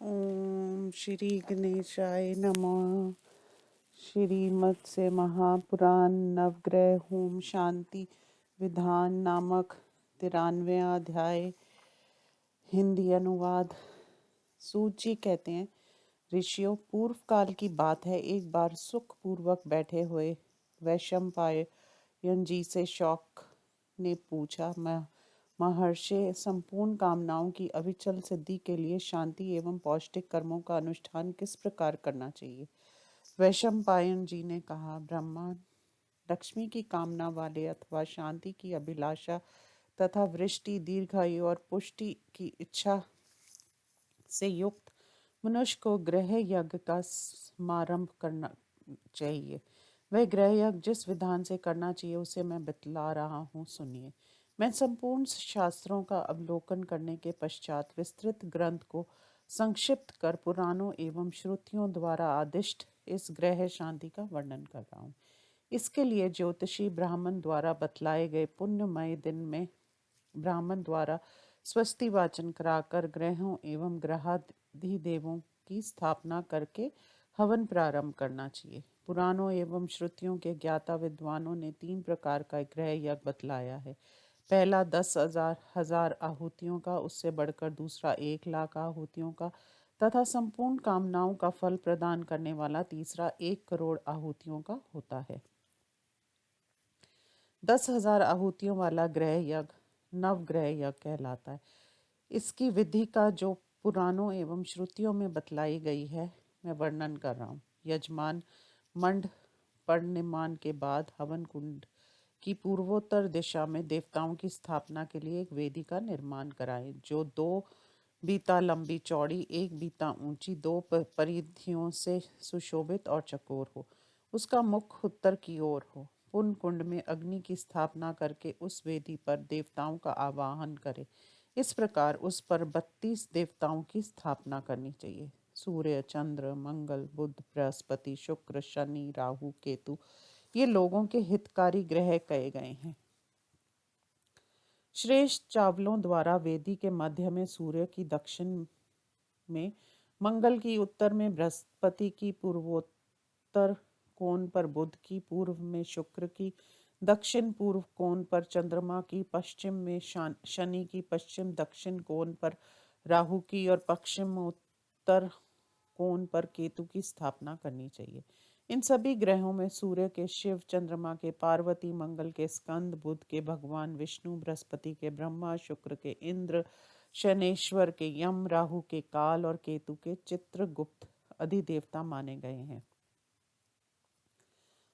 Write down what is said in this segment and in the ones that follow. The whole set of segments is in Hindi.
ओम श्री गणेशाय नमः। श्रीमद् से महापुराण नवग्रह होम शांति विधान नामक 93वां अध्याय। हिंदी अनुवाद। सूची कहते हैं, ऋषियों, पूर्व काल की बात है। एक बार सुख पूर्वक बैठे हुए वैशंपायन जी से शौक ने पूछा, महर्षि, संपूर्ण कामनाओं की अविचल सिद्धि के लिए शांति एवं पौष्टिक कर्मों का अनुष्ठान किस प्रकार करना चाहिए? वैशंपायन जी ने कहा, ब्रह्मा, लक्ष्मी की कामना वाले अथवा शांति की अभिलाषा तथा वृष्टि, दीर्घायु और पुष्टि की इच्छा से युक्त मनुष्य को गृह यज्ञ का समारंभ करना चाहिए। वह गृह यज्ञ जिस विधान से करना चाहिए उसे मैं बतला रहा हूँ, सुनिए। मैं संपूर्ण शास्त्रों का अवलोकन करने के पश्चात विस्तृत ग्रंथ को संक्षिप्त कर पुराणों एवं श्रुतियों द्वारा आदिष्ट इस ग्रह शांति का वर्णन कर रहा हूँ। इसके लिए ज्योतिषी ब्राह्मण द्वारा बतलाए गए पुण्यमय दिन में ब्राह्मण द्वारा स्वस्ति वाचन कराकर ग्रहों एवं ग्रहाधिदेवों की स्थापना करके हवन प्रारंभ करना चाहिए। पुराणों एवं श्रुतियों के ज्ञाता विद्वानों ने 3 प्रकार का ग्रह यज्ञ बतलाया है। पहला 10,000 आहुतियों का, उससे बढ़कर दूसरा 1,00,000 आहुतियों का तथा संपूर्ण कामनाओं का फल प्रदान करने वाला तीसरा 1 करोड़ आहुतियों का होता है। 10,000 आहुतियों वाला ग्रह यज्ञ नवग्रह यज्ञ कहलाता है। इसकी विधि का जो पुराणों एवं श्रुतियों में बतलाई गई है, मैं वर्णन कर रहा हूँ। यजमान मंड निर्माण के बाद हवन कुंड की पूर्वोत्तर दिशा में देवताओं की स्थापना के लिए एक वेदी का निर्माण कराएं, जो 2 बीता लंबी चौड़ी, 1 बीता ऊंची, 2 परिधियों से सुशोभित और चकोर हो। उसका मुख उत्तर की ओर हो। पुण्य कुंड में अग्नि की स्थापना करके उस वेदी पर देवताओं का आवाहन करे। इस प्रकार उस पर 32 देवताओं की स्थापना करनी चाहिए। सूर्य, चंद्र, मंगल, बुध, बृहस्पति, शुक्र, शनि, राहु, केतु, ये लोगों के हितकारी ग्रह कहे गए हैं। श्रेष्ठ चावलों द्वारा वेदी के मध्य में सूर्य की दक्षिण में, मंगल की उत्तर में, बृहस्पति की पूर्वोत्तर कोण पर, बुध की पूर्व में, शुक्र की दक्षिण पूर्व कोण पर, चंद्रमा की पश्चिम में, शनि की पश्चिम दक्षिण कोण पर, राहु की और पश्चिम उत्तर कोण पर केतु की स्थापना करनी चाहिए। इन सभी ग्रहों में सूर्य के शिव, चंद्रमा के पार्वती, मंगल के स्कंद, बुध के भगवान विष्णु, बृहस्पति के ब्रह्मा, शुक्र के इंद्र, शनेश्वर के यम, राहु के काल और केतु के चित्रगुप्त अधिदेवता माने गए हैं।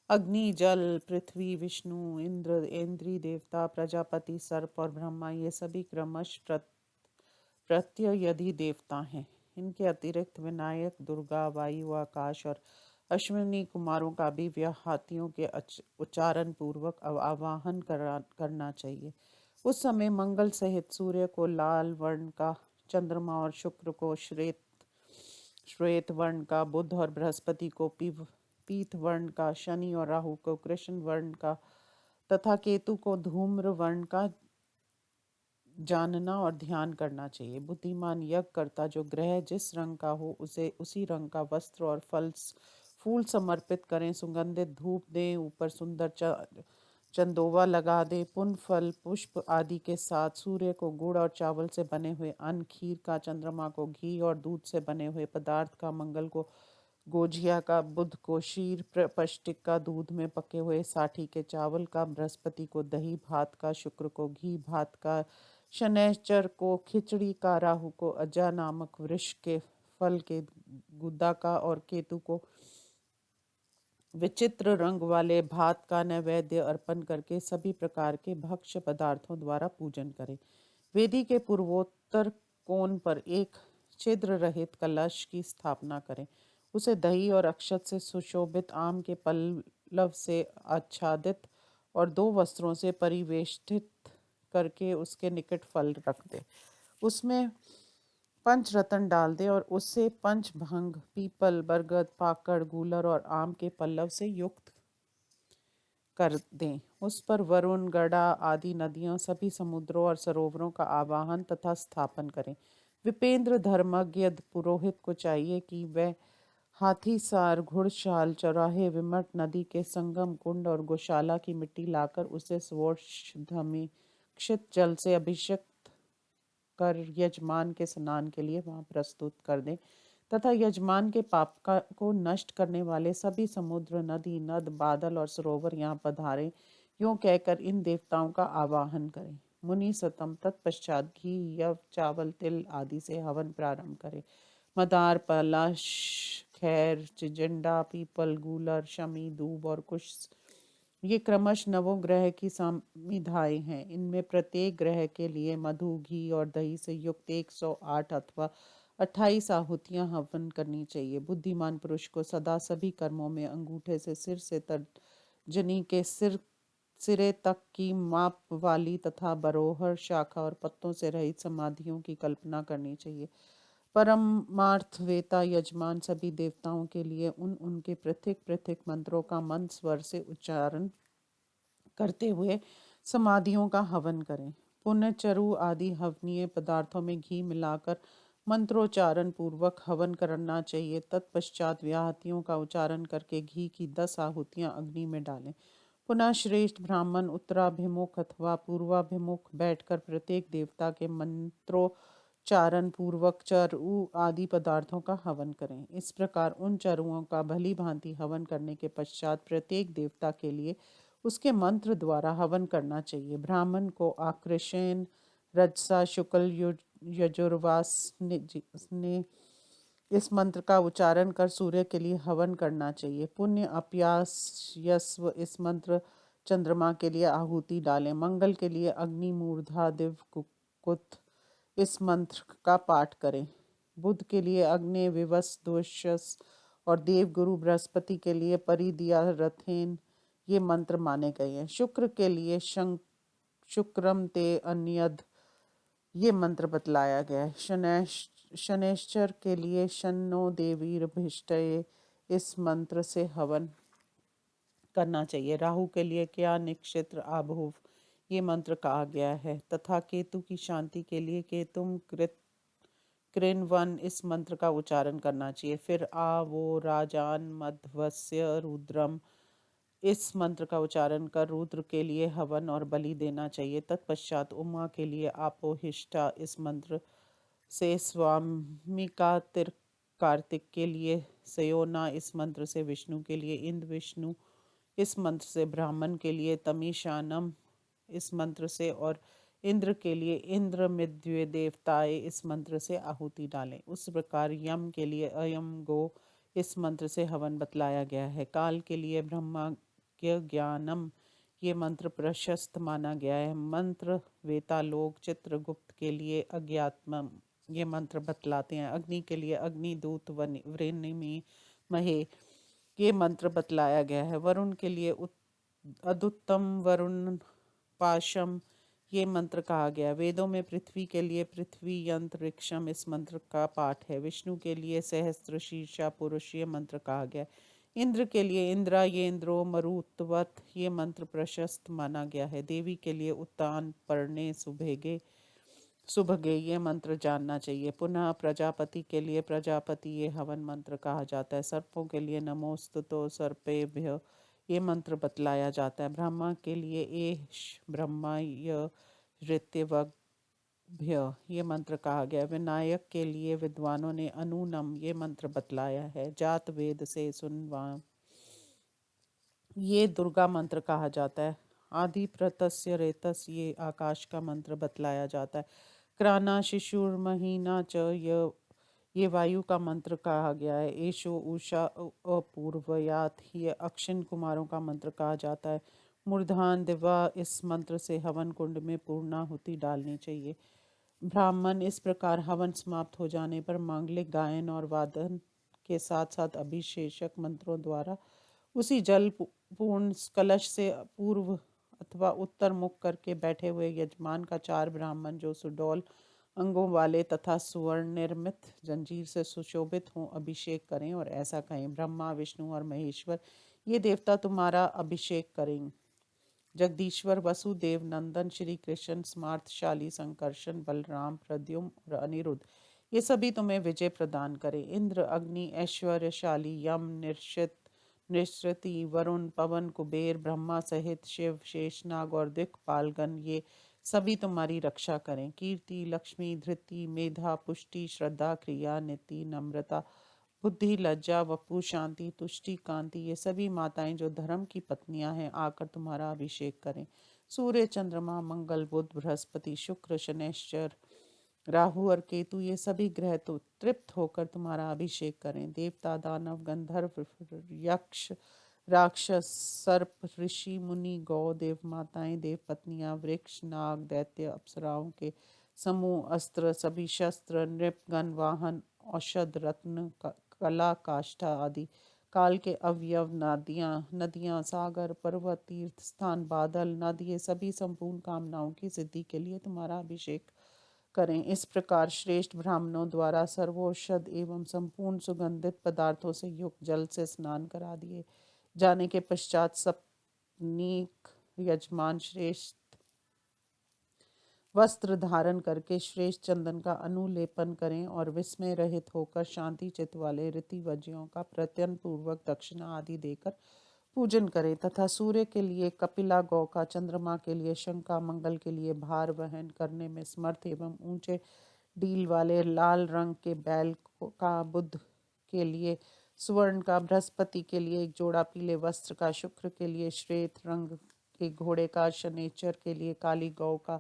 अग्नि, जल, पृथ्वी, विष्णु, इंद्र, इंद्री देवता, प्रजापति, सर्प और ब्रह्मा, ये सभी क्रमश प्रत्ययधि देवता हैं। इनके अतिरिक्त विनायक, दुर्गा, वायु, आकाश और अश्विनी कुमारों का भी हाथियों के उच्चारण पूर्वक आवाहन करना चाहिए। उस समय मंगल सहित सूर्य को लाल वर्ण का, चंद्रमा और शुक्र को श्वेत वर्ण का, बुध और बृहस्पति को पीत वर्ण का, शनि और राहु को कृष्ण वर्ण का तथा केतु को धूम्र वर्ण का जानना और ध्यान करना चाहिए। बुद्धिमान यज्ञ करता जो ग्रह जिस रंग का हो उसे उसी रंग का वस्त्र और फूल समर्पित करें। सुगंधित धूप दें, ऊपर सुंदर चंदोवा लगा दे। पुण्य फल पुष्प आदि के साथ सूर्य को गुड़ और चावल से बने हुए अन्न, खीर का, चंद्रमा को घी और दूध से बने हुए पदार्थ का, मंगल को गोजिया का, बुध को शीर पष्टिक का, दूध में पके हुए साठी के चावल का, बृहस्पति को दही भात का, शुक्र को घी भात का, शनैश्चर को खिचड़ी का, राहु को अजा नामक वृक्ष के फल के गुदा का और केतु को विचित्र रंग वाले भात का नैवेद्य अर्पण करके सभी प्रकार के भक्ष्य पदार्थों द्वारा पूजन करें। वेदी के पूर्वोत्तर कोण पर एक छिद्र रहित कलश की स्थापना करें। उसे दही और अक्षत से सुशोभित आम के पल्लव से आच्छादित और 2 वस्त्रों से परिवेष्टित करके उसके निकट फल रख दे। उसमें पंचरत्न डाल दे और उससे पंचभंग, पीपल, बरगद, पाकड़, गूलर और आम के पल्लव से युक्त कर दें। उस पर वरुण, गड़ा आदि नदियों, सभी समुद्रों और सरोवरों का आवाहन तथा स्थापन करें। विपेंद्र धर्मज्ञ पुरोहित को चाहिए कि वह हाथीसार, घुड़शाल, चौराहे, विमट, नदी के संगम, कुंड और गौशाला की मिट्टी लाकर उसे स्वच्छधमिक्षित जल से अभिषेक कर यजमान के स्नान के लिए वहां प्रस्तुत कर दें तथा यजमान के को नष्ट करने वाले सभी समुद्र, नदी, नद, बादल और सरोवर यहाँ पधारे, यूं कहकर इन देवताओं का आवाहन करें। मुनि सतम तत्पश्चात घी, यव, चावल, तिल आदि से हवन प्रारंभ करें। मदार, पलाश, खैर, चिचिंडा, पीपल, गूलर, शमी, दूब और कुश ये क्रमश नवों ग्रह की समिधाएं हैं। इनमें प्रत्येक ग्रह के लिए मधु, घी और दही से युक्त 108 अथवा 28 आहुतियां हवन करनी चाहिए। बुद्धिमान पुरुष को सदा सभी कर्मों में अंगूठे से सिर से तर्जनी के सिरे तक की माप वाली तथा बरोहर, शाखा और पत्तों से रहित समाधियों की कल्पना करनी चाहिए। परमार्थ वेता यजमान सभी देवताओं के लिए उनके पृथक पृथक मंत्रों का मंद स्वर से उच्चारण करते हुए समाधियों का हवन करें। पुण्य, चरु आदि हवनीय पदार्थों में घी मिलाकर मंत्रोच्चारण पूर्वक हवन करना चाहिए। तत्पश्चात व्याहतियों का उच्चारण करके घी की 10 आहुतियां अग्नि में डालें। पुनः श्रेष्ठ ब्राह्मण उत्तराभिमुख अथवा पूर्वाभिमुख बैठकर प्रत्येक देवता के मंत्रोच्चारण पूर्वक चरु आदि पदार्थों का हवन करें। इस प्रकार उन चरुओं का भली भांति हवन करने के पश्चात प्रत्येक देवता के लिए उसके मंत्र द्वारा हवन करना चाहिए। ब्राह्मण को आकृषेण रजसा शुक्ल यजुर्वास ने इस मंत्र का उच्चारण कर सूर्य के लिए हवन करना चाहिए। पुण्य अप्यास यस्व इस मंत्र चंद्रमा के लिए आहुति डालें। मंगल के लिए अग्नि मूर्धा दिव कुकुत इस मंत्र का पाठ करें। बुध के लिए अग्नि विवस दोषस और देव गुरु बृहस्पति के लिए परिदिया रथेन ये मंत्र माने गए हैं। शुक्र के लिए शुक्रम ते अन्यद ये मंत्र बतलाया गया है। शनैश्चर के लिए शन्नो देवीर्भिष्टये इस मंत्र से हवन करना चाहिए। राहु के लिए क्या निक्षत्र आभुव ये मंत्र कहा गया है तथा केतु की शांति के लिए केतुम कृन्वन इस मंत्र का उच्चारण करना चाहिए। फिर आ वो राजान मध्वस्य रुद्रम इस मंत्र का उच्चारण कर रुद्र के लिए हवन और बलि देना चाहिए। तत्पश्चात उमा के लिए आपोहिष्टा इस मंत्र से स्वामिका कार्तिक के लिए सयोना इस मंत्र से विष्णु के लिए इंद्र विष्णु इस मंत्र से ब्राह्मण के लिए तमीशानम इस मंत्र से और इंद्र के लिए इंद्र मिद्वे देवताए इस मंत्र से आहुति डालें। उस प्रकार यम के लिए अयम गो इस मंत्र से हवन बतलाया गया है। काल के लिए ब्रह्मा ज्ञानम ये मंत्र प्रशस्त माना गया है। मंत्र वेता लोग चित्रगुप्त के लिए अज्ञात्मम ये मंत्र बतलाते हैं। अग्नि के लिए अग्निदूत वृणिमी महे ये मंत्र बतलाया गया है। वरुण के लिए अदुत्तम वरुण पाशम ये मंत्र कहा गया। वेदों में पृथ्वी के लिए पृथ्वी यंत्रिक्षम इस मंत्र का पाठ है। विष्णु के लिए सहस्त्र शीर्षा पुरुष ये मंत्र कहा गया। इंद्र के लिए इंद्रा ये इंद्रो मरुत्वत ये मंत्र प्रशस्त माना गया है। देवी के लिए उत्तान पर्णे सुभगे ये मंत्र जानना चाहिए। पुनः प्रजापति के लिए प्रजापति ये हवन मंत्र कहा जाता है। सर्पों के लिए नमोस्तुतो सर्पेभ्य ये मंत्र बतलाया जाता है। ब्रह्मा के लिए एष ब्रह्मा य ऋत्यवभ्य ये मंत्र कहा गया। विनायक के लिए विद्वानों ने अनुनम ये मंत्र बतलाया है। जात वेद से सुनवा ये दुर्गा मंत्र कहा जाता है। आदि प्रतस्य रेतस ये आकाश का मंत्र बतलाया जाता है। क्राना शिशुर महीना च ये वायु का मंत्र कहा गया है। एशो उषा अपूर्वयात ये अक्षिण कुमारों का मंत्र कहा जाता है। मूर्धान दिवा इस मंत्र से हवन कुंड में पूर्णाहुति डालनी चाहिए। ब्राह्मण इस प्रकार हवन समाप्त हो जाने पर मांगलिक गायन और वादन के साथ साथ अभिषेक मंत्रों द्वारा उसी जल पूर्ण कलश से पूर्व अथवा उत्तर मुख करके बैठे हुए यजमान का 4 ब्राह्मण जो सुडौल अंगों वाले तथा सुवर्ण निर्मित जंजीर से सुशोभित हों अभिषेक करें और ऐसा कहें। ब्रह्मा विष्णु और महेश्वर ये देवता तुम्हारा अभिषेक करें। जगदीश्वर वसुदेव नंदन श्री कृष्ण स्मार्थशाली संकर्षण बलराम प्रद्युम्न और अनिरुद्ध ये सभी तुम्हें विजय प्रदान करें। इंद्र, अग्नि, ऐश्वर्यशाली, यम, निश्रति, वरुण, पवन, कुबेर, ब्रह्मा सहित शिव, शेषनाग और दिक्पालगण ये सभी तुम्हारी रक्षा करें। कीर्ति, लक्ष्मी, धृति, मेधा, पुष्टि, श्रद्धा, क्रिया, नीति, नम्रता, बुद्धि, लज्जा, वपु, शांति, तुष्टि, कांति ये सभी माताएं जो धर्म की पत्नियां हैं आकर तुम्हारा अभिषेक करें। सूर्य, चंद्रमा, मंगल, बुध, बृहस्पति, शुक्र, शनैश्चर, राहु और केतु ये सभी ग्रह तो तृप्त होकर तुम्हारा अभिषेक करें। देवता, दानव, गंधर्व, यक्ष, राक्षस, सर्प, ऋषि, मुनि, गौ, देव माताएं, देव पत्नियां, वृक्ष, नाग, दैत्य, अप्सराओं के समूह, अस्त्र, सभी शस्त्र, नृप, गण, वाहन, औषध, रत्न, कला, काष्ठा आदि काल के अवयव, नदियां, सागर, पर्वत, तीर्थ स्थान, बादल, नद ये सभी संपूर्ण कामनाओं की सिद्धि के लिए तुम्हारा अभिषेक करें। इस प्रकार श्रेष्ठ ब्राह्मणों द्वारा सर्वौषध एवं संपूर्ण सुगंधित पदार्थों से युक्त जल से स्नान करा दिए जाने के पश्चात सपनीक यजमान श्रेष्ठ वस्त्र धारण करके श्रेष्ठ चंदन का अनुलेपन करें और विस्मय रहित होकर शांति चित्त वाले ऋतिवज्यों का प्रत्यन पूर्वक दक्षिणा आदि देकर पूजन करें तथा सूर्य के लिए कपिला गौ का, चंद्रमा के लिए शंका, मंगल के लिए भार वहन करने में समर्थ एवं ऊंचे डील वाले लाल रंग के बैल का, बुध के लिए स्वर्ण का, बृहस्पति के लिए एक जोड़ा पीले वस्त्र का, शुक्र के लिए श्वेत रंग के घोड़े का, शनेचर के लिए काली गौ का,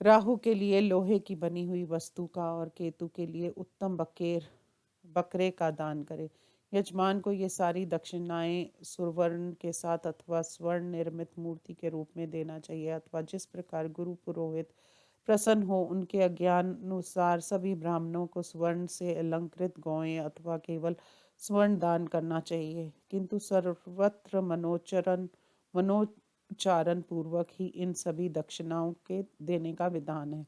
राहु के लिए लोहे की बनी हुई वस्तु का और केतु के लिए उत्तम बकरे का दान करे। यजमान को ये सारी दक्षिणाएं सुवर्ण के साथ अथवा स्वर्ण निर्मित मूर्ति के रूप में देना चाहिए अथवा जिस प्रकार गुरु पुरोहित प्रसन्न हो उनके अज्ञानुसार सभी ब्राह्मणों को स्वर्ण से अलंकृत गौएं अथवा केवल स्वर्ण दान करना चाहिए, किंतु सर्वत्र मनोच्चारण पूर्वक ही इन सभी दक्षिणाओं के देने का विधान है।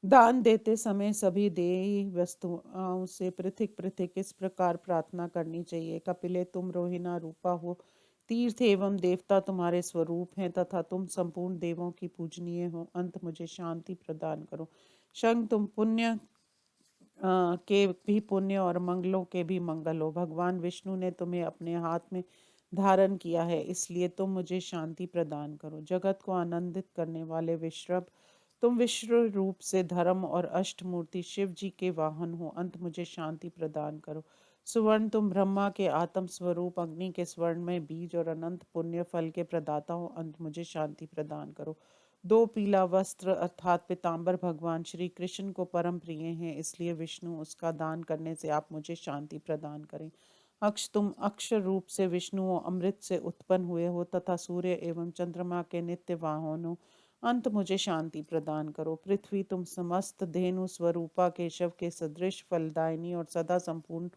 दान देते समय सभी देय वस्तुओं से पृथक पृथक इस प्रकार प्रार्थना करनी चाहिए। कपिले, तुम रोहिणा रूपा हो, तीर्थ एवं देवता तुम्हारे स्वरूप हैं तथा तुम संपूर्ण देवों की पूजनीय हो, अंत मुझे शांति प्रदान करो। शंख, तुम पुण्य के भी पुण्य और मंगलों के भी मंगल हो। भगवान विष्णु ने तुम्हें अपने हाथ में धारण किया है, इसलिए तुम मुझे शांति प्रदान करो। जगत को आनंदित करने वाले विश्रभ, तुम विश्व रूप से धर्म और अष्टमूर्ति शिव जी के वाहन हो, अंत मुझे शांति प्रदान करो। सुवर्ण, तुम ब्रह्मा के आत्म स्वरूप, अग्नि के स्वर्ण में बीज और अनंत पुण्य फल के प्रदाता हो, अंत मुझे शांति प्रदान करो। दो पीला वस्त्र अर्थात पीताम्बर भगवान श्री कृष्ण को परम प्रिय हैं, इसलिए विष्णु उसका दान करने से आप मुझे शांति प्रदान करें। अक्ष, तुम अक्षर रूप से विष्णु अमृत से उत्पन्न हुए हो तथा सूर्य एवं चंद्रमा के नित्य वाहन हो, अंत मुझे शांति प्रदान करो। पृथ्वी, तुम समस्त धेनु स्वरूपा केशव के सदृश फलदायिनी और सदा संपूर्ण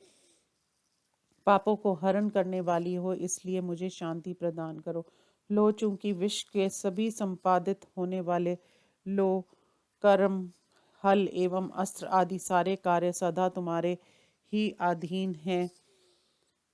पापों को हरण करने वाली हो, इसलिए मुझे शांति प्रदान करो। लो, चूंकि विश्व के सभी संपादित होने वाले लो, कर्म, हल एवं अस्त्र आदि सारे कार्य सदा तुम्हारे ही अधीन हैं,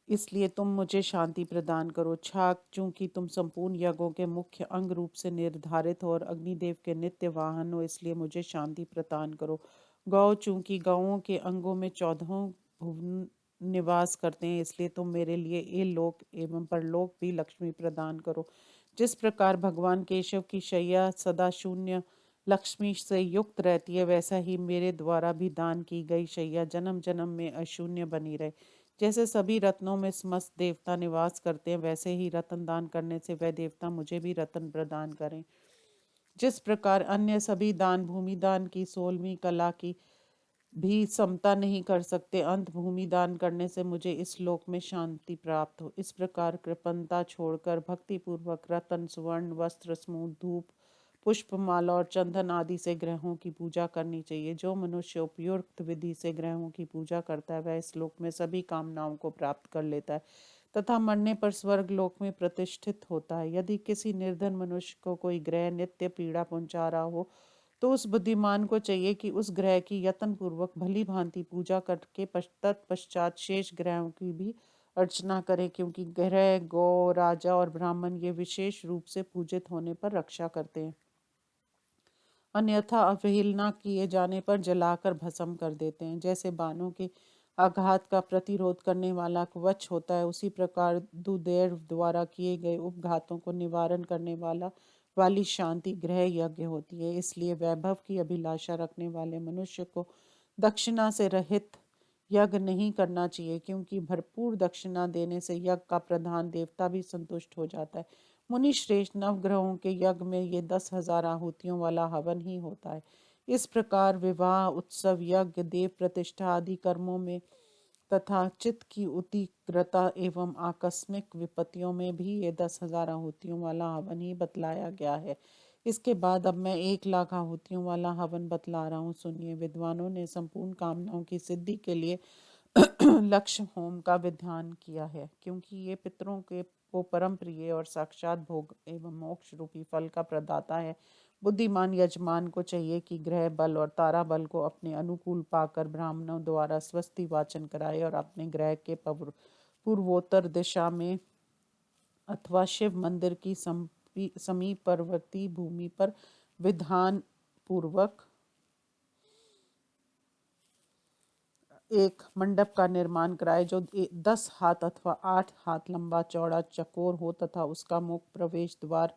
इसलिए तुम मुझे शांति प्रदान करो। छाक, चूंकि तुम संपूर्ण यज्ञों के मुख्य अंग रूप से निर्धारित हो और अग्निदेव के नित्य वाहन हो, इसलिए मुझे शांति प्रदान करो। गौ, चूंकि गौओं के अंगों में 14 भुवन निवास करते हैं, इसलिए तुम मेरे लिए ये लोक एवं परलोक भी लक्ष्मी प्रदान करो। जिस प्रकार भगवान केशव की शैया सदा शून्य लक्ष्मी से युक्त रहती है, वैसा ही मेरे द्वारा भी दान की गई शैया जन्म जन्म में अशून्य बनी रहे। जैसे सभी रत्नों में समस्त देवता निवास करते हैं, वैसे ही रतन दान करने से वह देवता मुझे भी रतन प्रदान करें। जिस प्रकार अन्य सभी दान भूमि दान की 16वीं कला की भी समता नहीं कर सकते, अंत भूमि दान करने से मुझे इस लोक में शांति प्राप्त हो, इस प्रकार कृपणता छोड़कर भक्ति पूर्वक रतन, सुवर्ण, वस्त्र, समूह, धूप, पुष्पमाला और चंदन आदि से ग्रहों की पूजा करनी चाहिए। जो मनुष्य उपयुक्त विधि से ग्रहों की पूजा करता है वह इस लोक में सभी कामनाओं को प्राप्त कर लेता है तथा मरने पर स्वर्ग लोक में प्रतिष्ठित होता है। यदि किसी निर्धन मनुष्य को कोई ग्रह नित्य पीड़ा पहुंचा रहा हो तो उस बुद्धिमान को चाहिए कि उस ग्रह की यत्न पूर्वक भली भांति पूजा करके तत्पश्चात शेष ग्रहों की भी अर्चना करें, क्योंकि ग्रह, गौ, राजा और ब्राह्मण ये विशेष रूप से पूजित होने पर रक्षा करते हैं। अन्यथा अवहेलना किए जाने पर जलाकर भस्म कर देते हैं। जैसे बाणों के आघात का प्रतिरोध करने वाला कवच होता है, उसी प्रकार दुर्दैव द्वारा किए गए उपघातों को निवारण करने वाली शांति गृह यज्ञ होती है। इसलिए वैभव की अभिलाषा रखने वाले मनुष्य को दक्षिणा से रहित यज्ञ नहीं करना चाहिए, क्योंकि भरपूर दक्षिणा देने से यज्ञ का प्रधान देवता भी संतुष्ट हो जाता है। मुनि श्रेष्ठ नवग्रहों के यज्ञ में ये 10,000 आहुतियों वाला हवन ही होता है। इस प्रकार विवाह, उत्सव, यज्ञ, देव प्रतिष्ठा आदि कर्मों में तथा चित्त की उतिग्रता एवं आकस्मिक विपत्तियों में भी ये 10,000 आहुतियों वाला हवन ही बतलाया गया है। इसके बाद अब मैं 1,00,000 आहुतियों वाला हवन बतला रहा हूँ, सुनिए। विद्वानों ने संपूर्ण कामनाओं की सिद्धि के लिए लक्ष्य होम का विधान किया है, क्योंकि ये पितरों के को परम प्रिय और साक्षात भोग एवं मोक्ष रूपी फल का प्रदाता है। बुद्धिमान यजमान को चाहिए कि ग्रह बल और तारा बल को अपने अनुकूल पाकर ब्राह्मणों द्वारा स्वस्ति वाचन कराए और अपने ग्रह के पूर्वोत्तर दिशा में अथवा शिव मंदिर की समीपवर्ती भूमि पर विधान पूर्वक एक मंडप का निर्माण कराए, जो 10 हाथ अथवा 8 हाथ लंबा चौड़ा चकोर हो तथा उसका मुख्य प्रवेश द्वार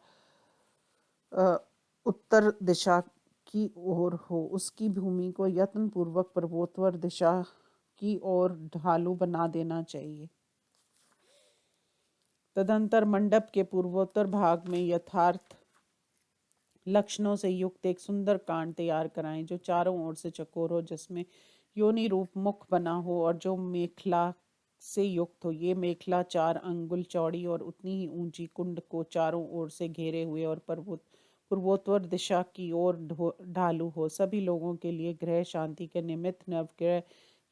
उत्तर दिशा की ओर हो। उसकी भूमि को यत्न पूर्वक पूर्वोत्तर दिशा की ओर ढालू बना देना चाहिए। तदंतर मंडप के पूर्वोत्तर भाग में यथार्थ लक्षणों से युक्त एक सुंदर कांड तैयार कराएं, जो चारों ओर से चकोर हो, जिसमें योनि रूप मुख बना हो और जो मेखला से युक्त हो। ये मेखला 4 अंगुल चौड़ी और उतनी ही ऊंची कुंड को चारों ओर से घेरे हुए और पूर्वोत्तर दिशा की ओर ढालू हो। सभी लोगों के लिए ग्रह शांति के निमित्त नवग्रह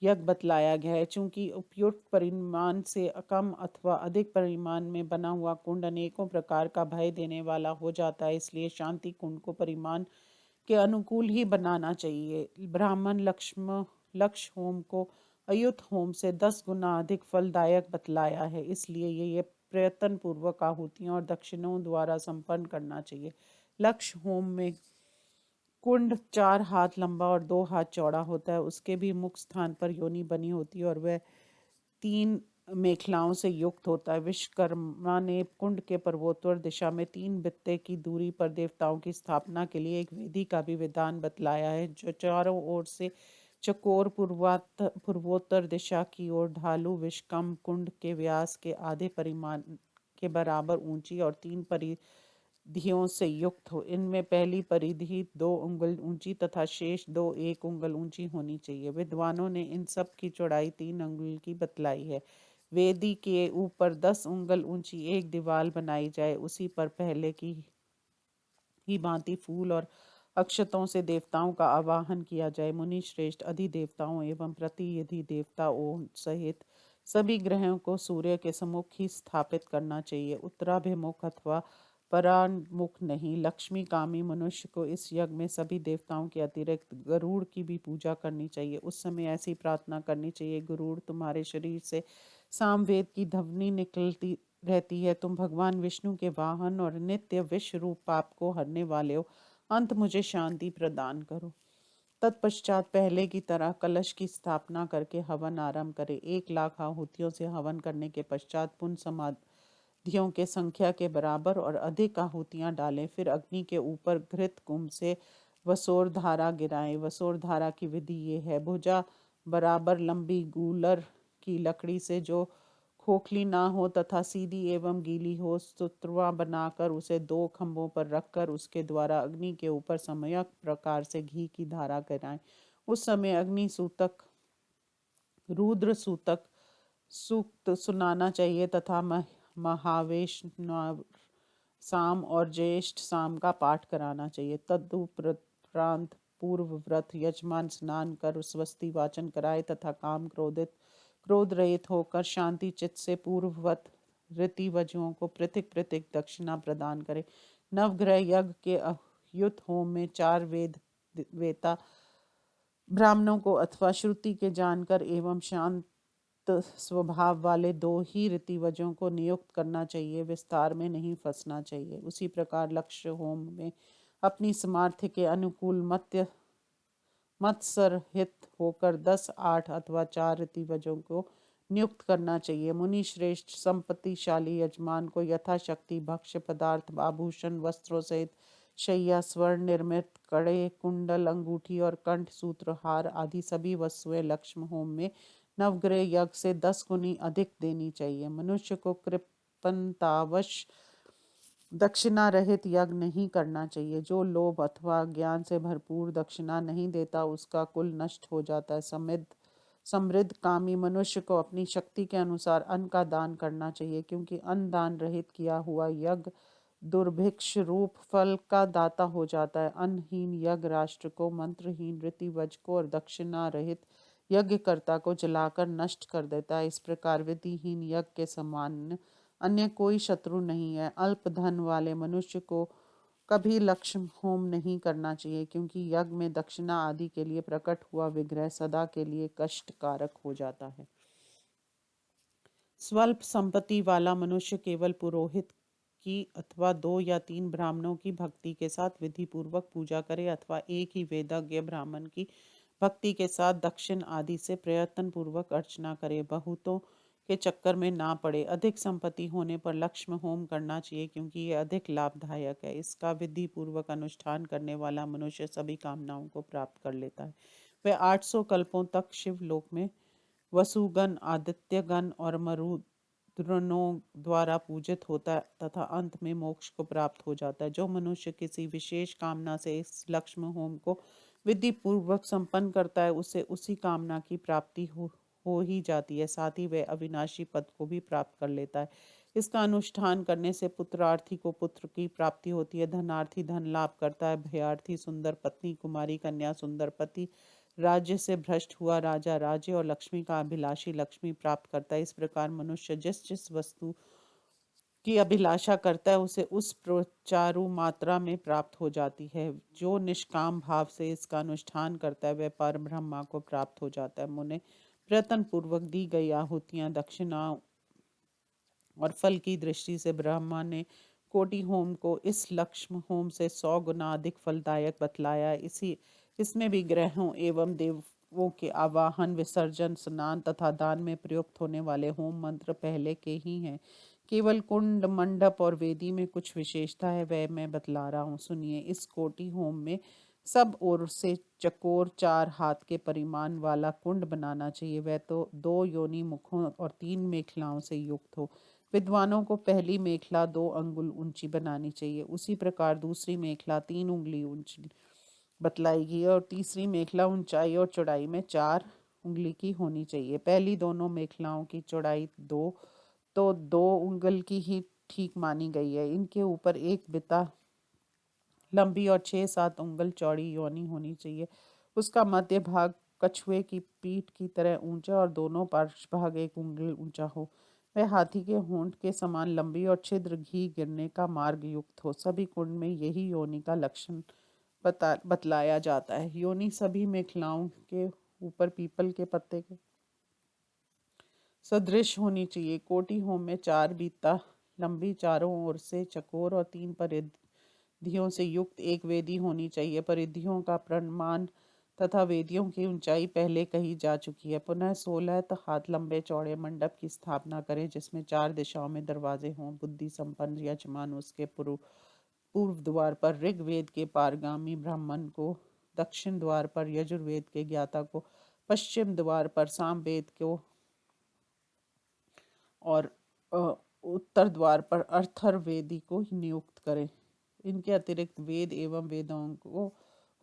यज्ञ बतलाया गया है। चूंकि उपयुक्त परिमाण से कम अथवा अधिक परिमाण में बना हुआ कुंड अनेकों प्रकार का भय देने वाला हो जाता है, इसलिए शांति कुंड को परिमाण के अनुकूल ही बनाना चाहिए। ब्राह्मण लक्ष्य होम को अयुत होम से 10 गुना अधिक फलदायक बतलाया है, इसलिए ये प्रयत्न पूर्वक आहुतियों और दक्षिणों द्वारा संपन्न करना चाहिए। लक्ष्य होम में कुंड 4 हाथ लंबा और 2 हाथ चौड़ा होता है। उसके भी मुख्य स्थान पर योनि बनी होती है और वह 3 मेखलाओं से युक्त होता है। विश्वकर्मा ने कुंड के पूर्वोत्तर दिशा में 3 बित्ते की दूरी पर देवताओं की स्थापना के लिए एक वेदी का भी विधान बतलाया है, जो चारों ओर से चकोर पूर्वोत्तर दिशा की ओर ढालू विश्वकर्म कुंड के व्यास के आधे परिमाण के बराबर ऊंची और 3 परिधियों से युक्त हो। इनमें पहली परिधि 2 अंगुल ऊंची तथा शेष 2 1 अंगुल ऊंची होनी चाहिए। विद्वानों ने इन सब की चौड़ाई 3 अंगुल की बतलाई है। वेदी के ऊपर 10 अंगुल ऊंची एक दीवार बनाई जाए, उसी पर पहले की ही भांति फूल और अक्षतों से देवताओं का आवाहन किया जाए। मुनि श्रेष्ठ अधिदेवताओं एवं प्रतिनिधि देवताओं सहित सभी ग्रहों को सूर्य के सम्मुख ही स्थापित करना चाहिए, उत्तराभिमुख अथवा परान्मुख नहीं। लक्ष्मी कामी मनुष्य को इस यज्ञ में सभी देवताओं के अतिरिक्त गरुड़ की भी पूजा करनी चाहिए। उस समय ऐसी प्रार्थना करनी चाहिए, गरुड़ तुम्हारे शरीर से सामवेद की ध्वनि निकलती रहती है, तुम भगवान विष्णु के वाहन और नित्य विश्व रूप पाप को हरने वाले हो, अंत मुझे शांति प्रदान करो। तत्पश्चात पहले की तरह कलश की स्थापना करके हवन आरंभ करे। 1,00,000 आहुतियों से हवन करने के पश्चात पुण्य समाधियों के संख्या के बराबर और अधिक आहुतियां डालें। फिर अग्नि के ऊपर घृत कुंभ से वसोर धारा गिराएं। वसोर धारा की विधि ये है: भुजा बराबर लंबी गूलर की लकड़ी से, जो खोखली ना हो तथा सीधी एवं गीली हो, सुतवा बनाकर उसे 2 खंभों पर रखकर उसके द्वारा अग्नि के ऊपर सम्यक प्रकार से घी की धारा कराएं। उस समय अग्नि सूतक, रुद्र सूतक सूक्त सुनाना चाहिए तथा महावेश साम और ज्येष्ठ साम का पाठ कराना चाहिए। तदुपरांत पूर्व व्रत यजमान स्नान कर स्वस्ति वाचन कराए तथा क्रोध रहित होकर शांति चित्त से पूर्ववत रीतिवजुओं को पृथक पृथक दक्षिणा प्रदान करे। नवग्रह यज्ञ के अयुत होम में 4 वेता ब्राह्मणों को अथवा श्रुति के जानकर एवं शांत स्वभाव वाले 2 ही रीतिवजों को नियुक्त करना चाहिए, विस्तार में नहीं फंसना चाहिए। उसी प्रकार लक्ष्य होम में अपनी सामर्थ्य के अनुकूल मत्सरहित होकर 10, 8 अथवा 4 ऋतिवजों को नियुक्त करना चाहिए। मुनि श्रेष्ठ संपत्तिशाली यजमान को यथाशक्ति भक्ष्य पदार्थ, आभूषण, वस्त्रों सहित शैया, स्वर्ण निर्मित कड़े, कुंडल, अंगूठी और कंठ सूत्र, हार आदि सभी वस्तुएं लक्ष्म होम में नवग्रह यज्ञ से 10 गुनी अधिक देनी चाहिए। मनुष्य को कृपणतावश दक्षिणा रहित यज्ञ नहीं करना चाहिए। जो लोभ अथवा ज्ञान से भरपूर दक्षिणा नहीं देता उसका कुल नष्ट हो जाता है। समृद्ध कामी मनुष्य को अपनी शक्ति के अनुसार अन्न का दान करना चाहिए, क्योंकि अन्न दान रहित किया हुआ यज्ञ दुर्भिक्ष रूप फल का दाता हो जाता है। अन्नहीन यज्ञ राष्ट्र को, मंत्रहीन ऋतिवज को और दक्षिणा रहित यज्ञकर्ता को जलाकर नष्ट कर देता है। इस प्रकार विधिहीन यज्ञ के समान अन्य कोई शत्रु नहीं है। अल्प धन वाले मनुष्य को कभी लक्ष्म होम नहीं करना चाहिए, क्योंकि यज्ञ में दक्षिणा आदि के लिए प्रकट हुआ विग्रह सदा के लिए कष्टकारक हो जाता है। स्वल्प संपत्ति वाला मनुष्य केवल पुरोहित की अथवा 2 या 3 ब्राह्मणों की भक्ति के साथ विधि पूर्वक पूजा करे, अथवा एक ही वेदज्ञ ब्राह्मण की भक्ति के साथ दक्षिण आदि से प्रयत्न पूर्वक अर्चना करे। बहुतों के चक्कर में ना पड़े। अधिक संपत्ति होने पर लक्ष्म होम करना चाहिए, क्योंकि यह अधिक लाभदायक है। इसका विधि पूर्वक अनुष्ठान करने वाला मनुष्य सभी कामनाओं को प्राप्त कर लेता है। वह 800 कल्पों तक शिवलोक में वसुगण, आदित्यगण और मरुद्गणों द्वारा पूजित होता है तथा अंत में मोक्ष को प्राप्त हो जाता है। जो मनुष्य किसी विशेष कामना से इस लक्ष्म होम को विधि पूर्वक संपन्न करता है, उसे उसी कामना की प्राप्ति हो ही जाती है। साथ ही वह अविनाशी पद को भी प्राप्त कर लेता है। इसका अनुष्ठान करने से पुत्रार्थी को पुत्र की प्राप्ति होती है, धनार्थी धन लाभ करता है, भयार्थी सुंदर पत्नी, कुमारी कन्या सुंदर पति, राज्य से भ्रष्ट हुआ राजा राज्य और लक्ष्मी का अभिलाषी लक्ष्मी प्राप्त करता है। इस प्रकार मनुष्य जिस जिस वस्तु की अभिलाषा करता है उसे उस प्रचारु मात्रा में प्राप्त हो जाती है। जो निष्काम भाव से इसका अनुष्ठान करता है वह पर ब्रह्मा को प्राप्त हो जाता है। मुने प्रयत्न पूर्वक दी गई आहुतियां, दक्षिणा और फल की दृष्टि से ब्रह्मा ने कोटि होम को इस लक्ष्म होम से 100 गुना अधिक फलदायक बतलाया। इसमें भी ग्रहों एवं देवों के आवाहन, विसर्जन, स्नान तथा दान में प्रयुक्त होने वाले होम मंत्र पहले के ही हैं। केवल कुंड, मंडप और वेदी में कुछ विशेषता है, वह मैं बतला रहा हूँ, सुनिए। इस कोटि होम में सब ओर से चकोर 4 हाथ के परिमाण वाला कुंड बनाना चाहिए। वह तो 2 योनि मुखों और 3 मेखलाओं से युक्त हो। विद्वानों को पहली मेखला 2 अंगुल ऊंची बनानी चाहिए। उसी प्रकार दूसरी मेखला 3 उंगली ऊंची बतलाएगी और तीसरी मेखला ऊंचाई और चौड़ाई में 4 उंगली की होनी चाहिए। पहली दोनों मेखलाओं की चौड़ाई 2 उंगल की ही ठीक मानी गई है। इनके ऊपर एक बिता लंबी और 6-7 उंगल चौड़ी योनि होनी चाहिए। उसका मध्य भाग कछुए की पीठ की तरह ऊंचा और दोनों पार्श्व भाग 1 उंगल ऊंचा हो। वह हाथी के होंठ के समान लंबी और छिद्र घी गिरने का मार्ग युक्त हो। सभी कुंड में यही योनि का लक्षण बतलाया जाता है। योनि सभी मेखलाओं के ऊपर पीपल के पत्ते के सदृश होनी चाहिए। कोटि होम में 4 बीता लंबी, चारों ओर से चकोर और 3 परिधियों से युक्त एक वेदी होनी चाहिए। परिधियों का प्रमाण तथा वेदियों की ऊंचाई पहले कही जा चुकी है। पुनः 16 हाथ लंबे चौड़े मंडप की स्थापना करें, जिसमें 4 दिशाओं में दरवाजे हों। बुद्धि संपन्न यजमान उसके पूर्व द्वार पर ऋग्वेद के पारगामी ब्राह्मण को, दक्षिण द्वार पर यजुर्वेद के ज्ञाता को, पश्चिम द्वार पर सामवेद को और उत्तर द्वार पर अर्थर्वेदी को नियुक्त करें। इनके अतिरिक्त वेद एवं वेदों को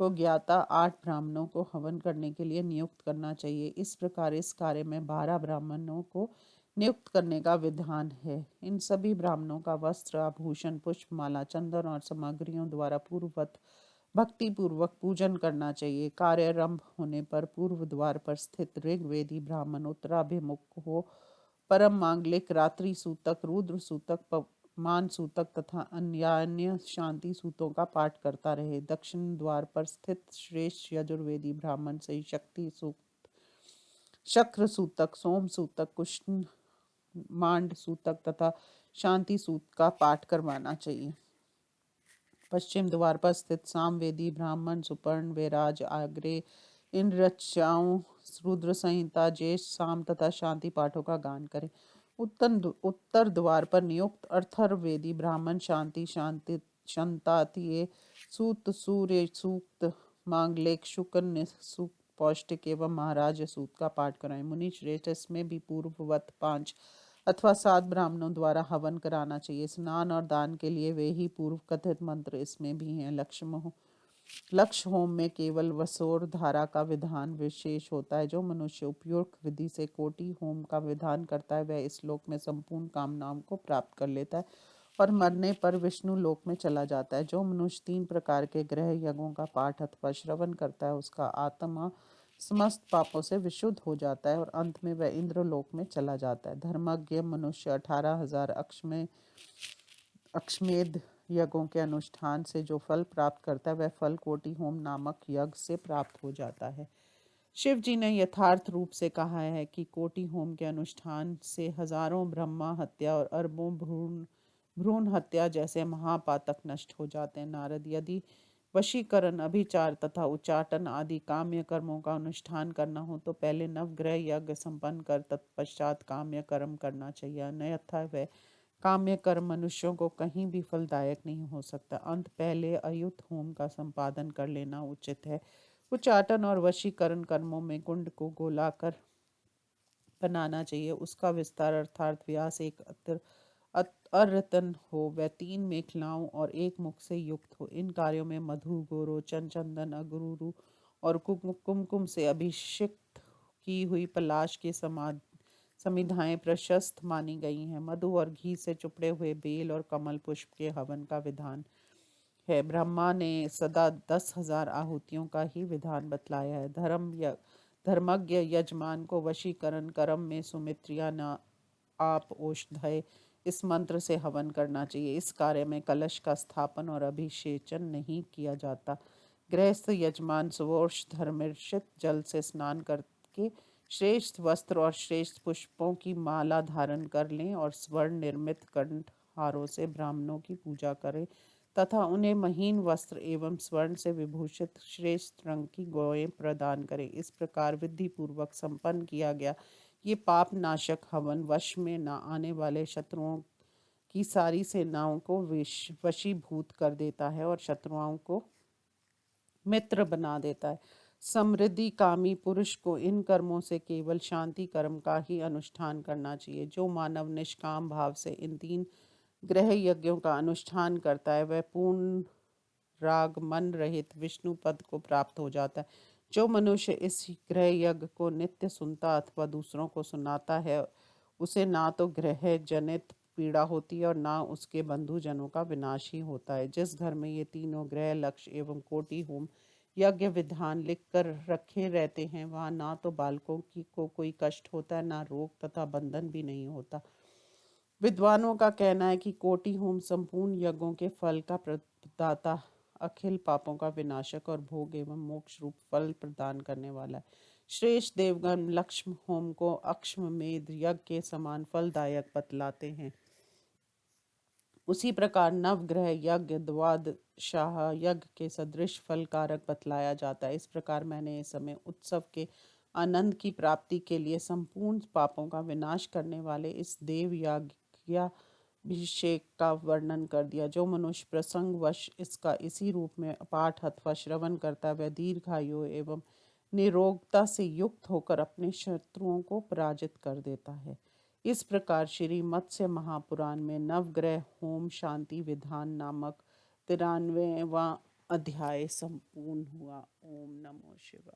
ज्ञाता 8 ब्राह्मणों को हवन करने के लिए नियुक्त करना चाहिए। इस प्रकार इस कार्य में 12 ब्राह्मणों को नियुक्त करने का विधान है। इन सभी ब्राह्मणों का वस्त्र, आभूषण, पुष्प माला, चंदन और सामग्रियों द्वारा पूर्ववत भक्ति पूर्वक पूजन करना चाहिए। कार्यारंभ होने पर पूर्व द्वार पर स्थित ऋग्वेदी ब्राह्मण उत्तराभिमुख हो परम मांगलिक, रात्रि सूतक, रुद्र सूतक, मान सूतक तथा अन्य शांति सूतों का पाठ करता रहे। दक्षिण द्वार पर स्थित श्रेष्ठ यजुर्वेदी ब्राह्मण से शक्ति सूक्त, शक्र सूतक, सोम सूतक, कुष्ण मांड सूतक तथा शांति सूत का पाठ करवाना चाहिए। पश्चिम द्वार पर स्थित सामवेदी ब्राह्मण सुपर्ण वैराज आग्रे इन रचाओं रुद्र संहिता ज्येष्ठ साम तथा शांति पाठों का गान करें। उत्तर द्वार पर नियुक्त अर्थर्ववेदी ब्राह्मण शांति शांति शंतातिये सूत सूर्य सूक्त मांगलेक शुकन सूक्त पौष्टिक एवं महाराज सूत का पाठ कराएं। मुनि श्रेष्ठ इसमें भी पूर्ववत 5 अथवा 7 ब्राह्मणों द्वारा हवन कराना चाहिए। स्नान और दान के लिए वे ही पूर्व कथित मंत्र इसमें भी हैं। लक्ष्य होम में केवल वसोर धारा का विधान विशेष होता है। जो मनुष्य उपयुक्त विधि से कोटि होम का विधान करता है वह इस लोक में संपूर्ण कामनाओं को प्राप्त कर लेता है और मरने पर विष्णु लोक में चला जाता है। जो मनुष्य 3 प्रकार के ग्रह यज्ञों का पाठ अथवा श्रवण करता है उसका आत्मा समस्त पापों से विशुद्ध हो जाता है और अंत में वह इंद्र लोक में चला जाता है। धर्मज्ञ मनुष्य 18,000 अश्वमेध यज्ञों के अनुष्ठान से जो फल प्राप्त करता है वह फल कोटि होम नामक यज्ञ से प्राप्त हो जाता है। शिव जी ने यथार्थ रूप से कहा है कि कोटि होम के अनुष्ठान से हजारों ब्रह्मा हत्या और अरबों भ्रूण हत्या जैसे महापातक नष्ट हो जाते हैं। नारद, यदि वशीकरण अभिचार तथा उच्चाटन आदि काम्य कर्मों का अनुष्ठान करना हो तो पहले नवग्रह यज्ञ संपन्न कर तत्पश्चात काम्य कर्म करना चाहिए। अन्यथा वह काम्य कर्म मनुष्यों को कहीं भी फलदायक नहीं हो सकता। अंत पहले अयुत होम का संपादन कर लेना उचित है। उच्चाटन और वशीकरण कर्मों में कुंड को गोलाकर बनाना चाहिए। उसका विस्तार अर्थात व्यास एक अरतन हो। वह 3 मेखलाओं और 1 मुख से युक्त हो। इन कार्यों में मधु गोरोचन चंदन अगुरु और कुमकुम से अभिषिक्त की हुई पलाश की समिधाएं प्रशस्त मानी गई हैं। मधु और घी से चुपड़े हुए बेल और कमल पुष्प के हवन का विधान है। ब्रह्मा ने सदा 10,000 आहुतियों का ही विधान बतलाया है। धर्मज्ञ यजमान को वशीकरण कर्म में सुमित्रिया न आप औषधय इस मंत्र से हवन करना चाहिए। इस कार्य में कलश का स्थापन और अभिषेचन नहीं किया जाता। गृहस्थ यजमान सुवोर्ष धर्मर्षित जल से स्नान करके श्रेष्ठ वस्त्र और श्रेष्ठ पुष्पों की माला धारण कर लें और स्वर्ण निर्मित कंठ हारों से ब्राह्मणों की पूजा करें तथा उन्हें महीन वस्त्र एवं स्वर्ण से विभूषित श्रेष्ठ रंग की गौएं प्रदान करें। इस प्रकार विधि पूर्वक संपन्न किया गया ये पाप नाशक हवन वश में न आने वाले शत्रुओं की सारी सेनाओं को वशीभूत कर देता है और शत्रुओं को मित्र बना देता है। समृद्धि कामी पुरुष को इन कर्मों से केवल शांति कर्म का ही अनुष्ठान करना चाहिए। जो मानव निष्काम भाव से इन 3 ग्रह यज्ञों का अनुष्ठान करता है वह पूर्ण राग मन रहित विष्णु पद को प्राप्त हो जाता है। जो मनुष्य इस ग्रह यज्ञ को नित्य सुनता अथवा दूसरों को सुनाता है उसे ना तो ग्रह जनित पीड़ा होती है और ना उसके बंधुजनों का विनाश ही होता है। जिस घर में ये तीनों ग्रह लक्ष्य एवं कोटि होम यज्ञ विधान लिख कर रखे रहते हैं वहाँ ना तो बालकों को कोई कष्ट होता है ना रोग तथा बंधन भी नहीं होता। विद्वानों का कहना है कि कोटि होम संपूर्ण यज्ञों के फल का प्रदाता अखिल पापों का विनाशक और भोग एवं मोक्ष रूप फल प्रदान करने वाला है। श्रेष्ठ देवगण लक्ष्म होम को अश्वमेध यज्ञ के समान फलदायक बतलाते हैं। उसी प्रकार नवग्रह यज्ञ द्वादशाह यज्ञ के सदृश फलकारक बतलाया जाता है। इस प्रकार मैंने इस समय उत्सव के आनंद की प्राप्ति के लिए संपूर्ण पापों का विनाश करने वाले इस देव यज्ञाभिषेक का वर्णन कर दिया। जो मनुष्य प्रसंगवश इसका इसी रूप में पाठ अथवा श्रवण करता है वह दीर्घायु एवं निरोगता से युक्त होकर अपने शत्रुओं को पराजित कर देता है। इस प्रकार श्री मत्स्य महापुराण में नवग्रह होम शांति विधान नामक 93वां अध्याय संपूर्ण हुआ। ओम नमो शिवाय।